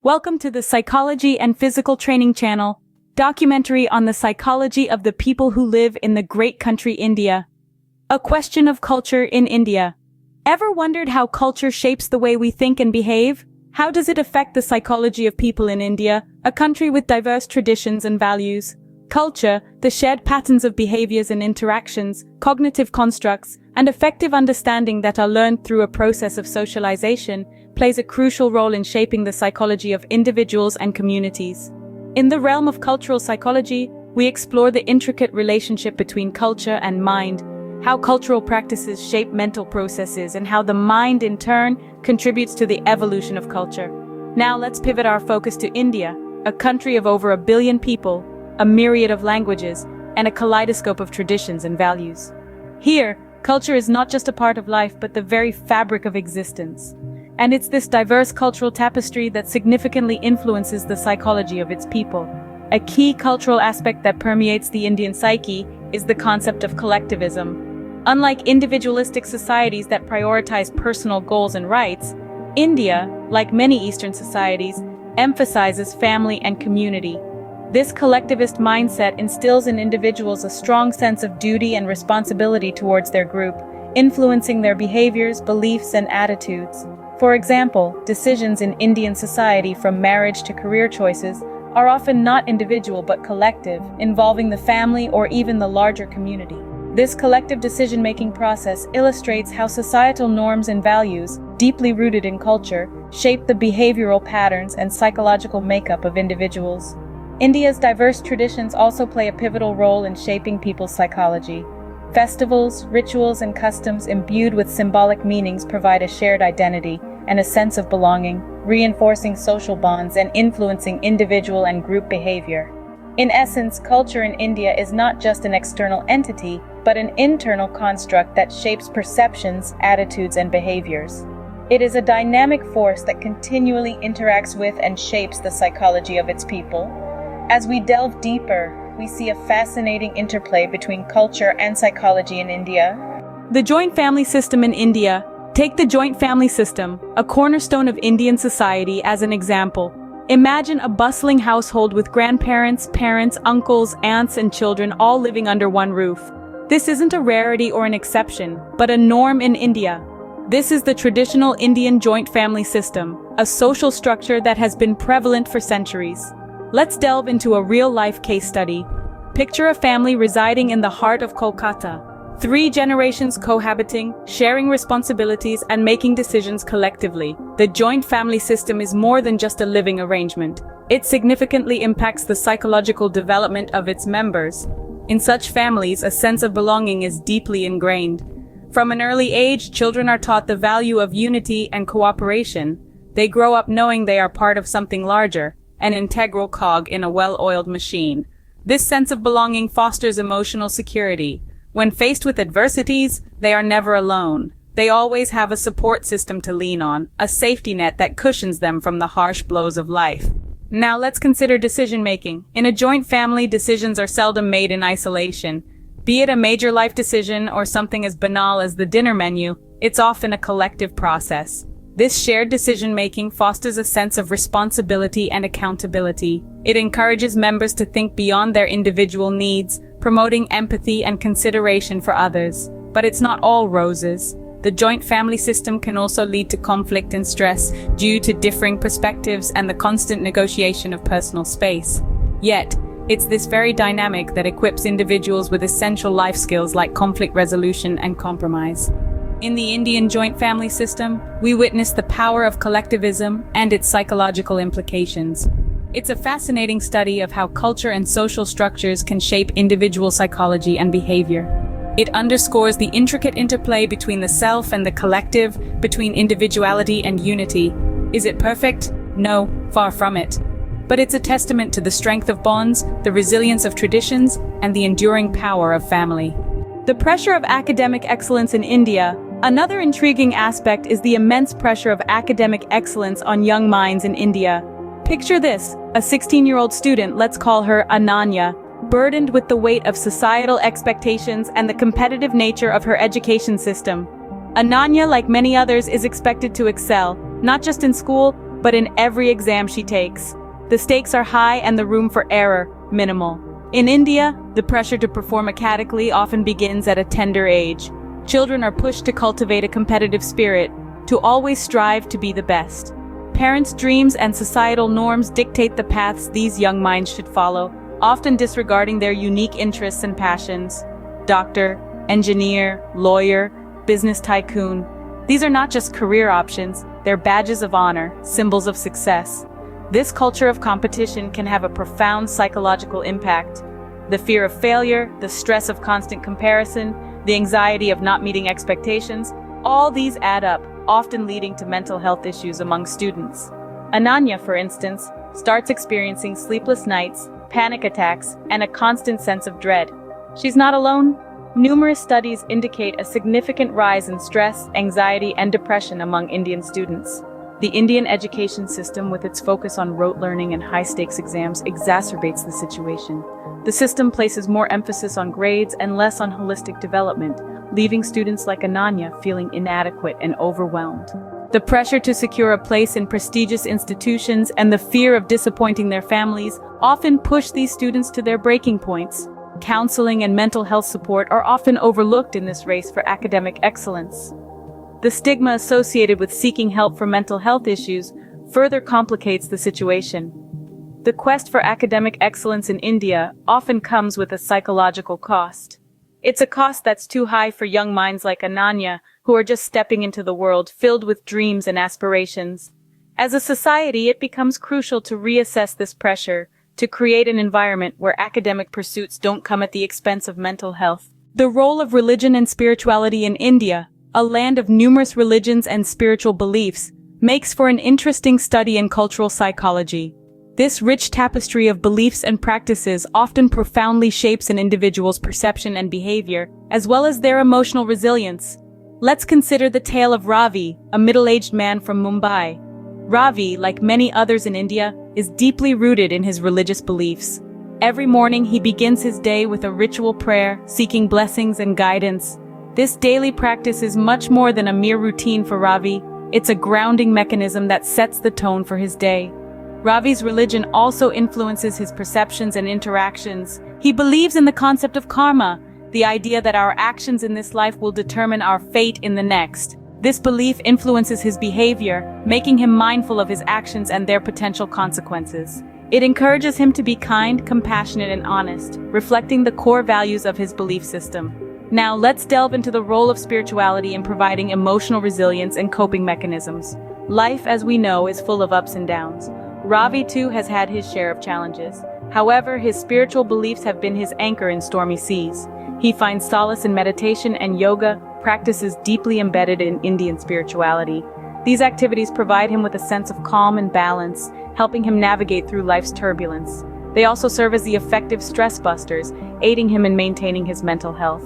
Welcome to the Psychology and Physical Training channel, documentary on the psychology of the people who live in the great country India. A question of culture in India. Ever wondered how culture shapes the way we think and behave? How does it affect the psychology of people in India, a country with diverse traditions and values? Culture, the shared patterns of behaviors and interactions, cognitive constructs, and effective understanding that are learned through a process of socialization, plays a crucial role in shaping the psychology of individuals and communities. In the realm of cultural psychology, we explore the intricate relationship between culture and mind, how cultural practices shape mental processes, and how the mind, in turn, contributes to the evolution of culture. Now let's pivot our focus to India, a country of over 1 billion people, a myriad of languages, and a kaleidoscope of traditions and values. Here, culture is not just a part of life, but the very fabric of existence. And it's this diverse cultural tapestry that significantly influences the psychology of its people. A key cultural aspect that permeates the Indian psyche is the concept of collectivism. Unlike individualistic societies that prioritize personal goals and rights, India, like many Eastern societies, emphasizes family and community. This collectivist mindset instills in individuals a strong sense of duty and responsibility towards their group, influencing their behaviors, beliefs, and attitudes. For example, decisions in Indian society, from marriage to career choices, are often not individual but collective, involving the family or even the larger community. This collective decision-making process illustrates how societal norms and values, deeply rooted in culture, shape the behavioral patterns and psychological makeup of individuals. India's diverse traditions also play a pivotal role in shaping people's psychology. Festivals, rituals, and customs imbued with symbolic meanings provide a shared identity and a sense of belonging, reinforcing social bonds and influencing individual and group behavior. In essence, culture in India is not just an external entity, but an internal construct that shapes perceptions, attitudes, and behaviors. It is a dynamic force that continually interacts with and shapes the psychology of its people. As we delve deeper, we see a fascinating interplay between culture and psychology in India. The joint family system in India. Take the joint family system, a cornerstone of Indian society, as an example. Imagine a bustling household with grandparents, parents, uncles, aunts, and children all living under one roof. This isn't a rarity or an exception, but a norm in India. This is the traditional Indian joint family system, a social structure that has been prevalent for centuries. Let's delve into a real-life case study. Picture a family residing in the heart of Kolkata. 3 generations cohabiting, sharing responsibilities, and making decisions collectively. The joint family system is more than just a living arrangement. It significantly impacts the psychological development of its members. In such families, a sense of belonging is deeply ingrained. From an early age, children are taught the value of unity and cooperation. They grow up knowing they are part of something larger, an integral cog in a well-oiled machine. This sense of belonging fosters emotional security. When faced with adversities, they are never alone. They always have a support system to lean on, a safety net that cushions them from the harsh blows of life. Now let's consider decision-making. In a joint family, decisions are seldom made in isolation. Be it a major life decision or something as banal as the dinner menu, it's often a collective process. This shared decision-making fosters a sense of responsibility and accountability. It encourages members to think beyond their individual needs, promoting empathy and consideration for others. But it's not all roses. The joint family system can also lead to conflict and stress due to differing perspectives and the constant negotiation of personal space. Yet, it's this very dynamic that equips individuals with essential life skills like conflict resolution and compromise. In the Indian joint family system, we witness the power of collectivism and its psychological implications. It's a fascinating study of how culture and social structures can shape individual psychology and behavior. It underscores the intricate interplay between the self and the collective, between individuality and unity. Is it perfect? No, far from it. But it's a testament to the strength of bonds, the resilience of traditions, and the enduring power of family. The pressure of academic excellence in India. Another intriguing aspect is the immense pressure of academic excellence on young minds in India. Picture this, a 16-year-old student, let's call her Ananya, burdened with the weight of societal expectations and the competitive nature of her education system. Ananya, like many others, is expected to excel, not just in school, but in every exam she takes. The stakes are high and the room for error minimal. In India, the pressure to perform academically often begins at a tender age. Children are pushed to cultivate a competitive spirit, to always strive to be the best. Parents' dreams and societal norms dictate the paths these young minds should follow, often disregarding their unique interests and passions. Doctor, engineer, lawyer, business tycoon. These are not just career options, they're badges of honor, symbols of success. This culture of competition can have a profound psychological impact. The fear of failure, the stress of constant comparison, the anxiety of not meeting expectations, all these add up, often leading to mental health issues among students. Ananya, for instance, starts experiencing sleepless nights, panic attacks, and a constant sense of dread. She's not alone. Numerous studies indicate a significant rise in stress, anxiety, and depression among Indian students. The Indian education system, with its focus on rote learning and high-stakes exams, exacerbates the situation. The system places more emphasis on grades and less on holistic development, leaving students like Ananya feeling inadequate and overwhelmed. The pressure to secure a place in prestigious institutions and the fear of disappointing their families often push these students to their breaking points. Counseling and mental health support are often overlooked in this race for academic excellence. The stigma associated with seeking help for mental health issues further complicates the situation. The quest for academic excellence in India often comes with a psychological cost. It's a cost that's too high for young minds like Ananya, who are just stepping into the world filled with dreams and aspirations. As a society, it becomes crucial to reassess this pressure, to create an environment where academic pursuits don't come at the expense of mental health. The role of religion and spirituality in India, a land of numerous religions and spiritual beliefs, makes for an interesting study in cultural psychology. This rich tapestry of beliefs and practices often profoundly shapes an individual's perception and behavior, as well as their emotional resilience. Let's consider the tale of Ravi, a middle-aged man from Mumbai. Ravi, like many others in India, is deeply rooted in his religious beliefs. Every morning he begins his day with a ritual prayer, seeking blessings and guidance. This daily practice is much more than a mere routine for Ravi. It's a grounding mechanism that sets the tone for his day. Ravi's religion also influences his perceptions and interactions. He believes in the concept of karma, the idea that our actions in this life will determine our fate in the next. This belief influences his behavior, making him mindful of his actions and their potential consequences. It encourages him to be kind, compassionate, and honest, reflecting the core values of his belief system. Now let's delve into the role of spirituality in providing emotional resilience and coping mechanisms. Life, as we know, is full of ups and downs. Ravi too has had his share of challenges. However, his spiritual beliefs have been his anchor in stormy seas. He finds solace in meditation and yoga, practices deeply embedded in Indian spirituality. These activities provide him with a sense of calm and balance, helping him navigate through life's turbulence. They also serve as the effective stress busters, aiding him in maintaining his mental health.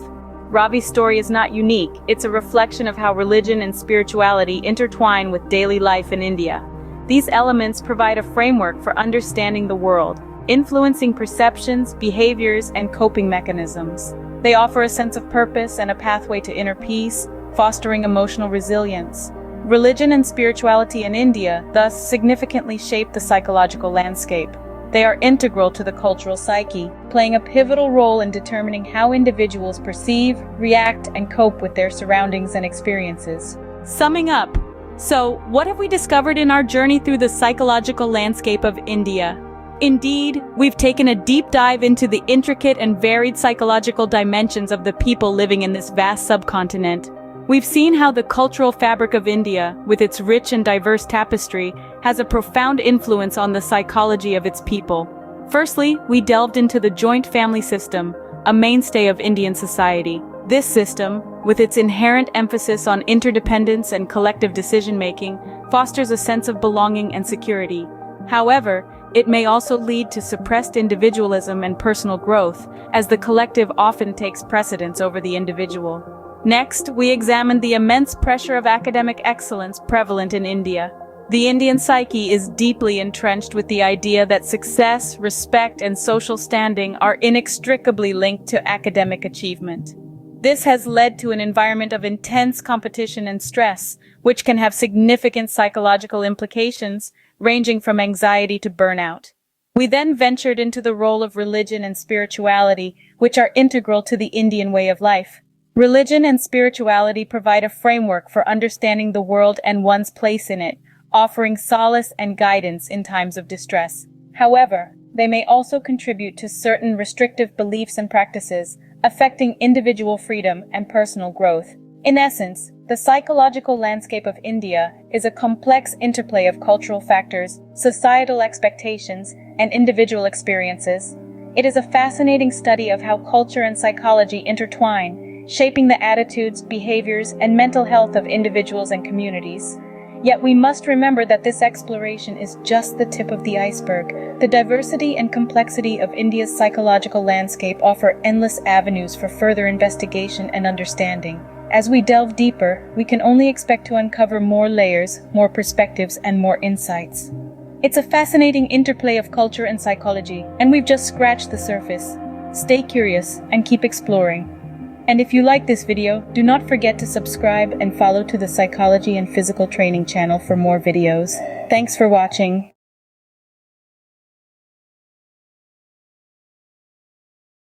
Ravi's story is not unique. It's a reflection of how religion and spirituality intertwine with daily life in India. These elements provide a framework for understanding the world, influencing perceptions, behaviors, and coping mechanisms. They offer a sense of purpose and a pathway to inner peace, fostering emotional resilience. Religion and spirituality in India thus significantly shape the psychological landscape. They are integral to the cultural psyche, playing a pivotal role in determining how individuals perceive, react, and cope with their surroundings and experiences. Summing up, so, what have we discovered in our journey through the psychological landscape of India? Indeed, we've taken a deep dive into the intricate and varied psychological dimensions of the people living in this vast subcontinent. We've seen how the cultural fabric of India, with its rich and diverse tapestry, has a profound influence on the psychology of its people. Firstly, we delved into the joint family system, a mainstay of Indian society. This system, with its inherent emphasis on interdependence and collective decision-making, fosters a sense of belonging and security. However, it may also lead to suppressed individualism and personal growth, as the collective often takes precedence over the individual. Next, we examined the immense pressure of academic excellence prevalent in India. The Indian psyche is deeply entrenched with the idea that success, respect, and social standing are inextricably linked to academic achievement. This has led to an environment of intense competition and stress, which can have significant psychological implications, ranging from anxiety to burnout. We then ventured into the role of religion and spirituality, which are integral to the Indian way of life. Religion and spirituality provide a framework for understanding the world and one's place in it, offering solace and guidance in times of distress. However, they may also contribute to certain restrictive beliefs and practices, affecting individual freedom and personal growth. In essence, the psychological landscape of India is a complex interplay of cultural factors, societal expectations, and individual experiences. It is a fascinating study of how culture and psychology intertwine, shaping the attitudes, behaviors, and mental health of individuals and communities. Yet we must remember that this exploration is just the tip of the iceberg. The diversity and complexity of India's psychological landscape offer endless avenues for further investigation and understanding. As we delve deeper, we can only expect to uncover more layers, more perspectives, and more insights. It's a fascinating interplay of culture and psychology, and we've just scratched the surface. Stay curious and keep exploring. And if you like this video, do not forget to subscribe and follow to the Psychology and Physical Training channel for more videos. Thanks for watching.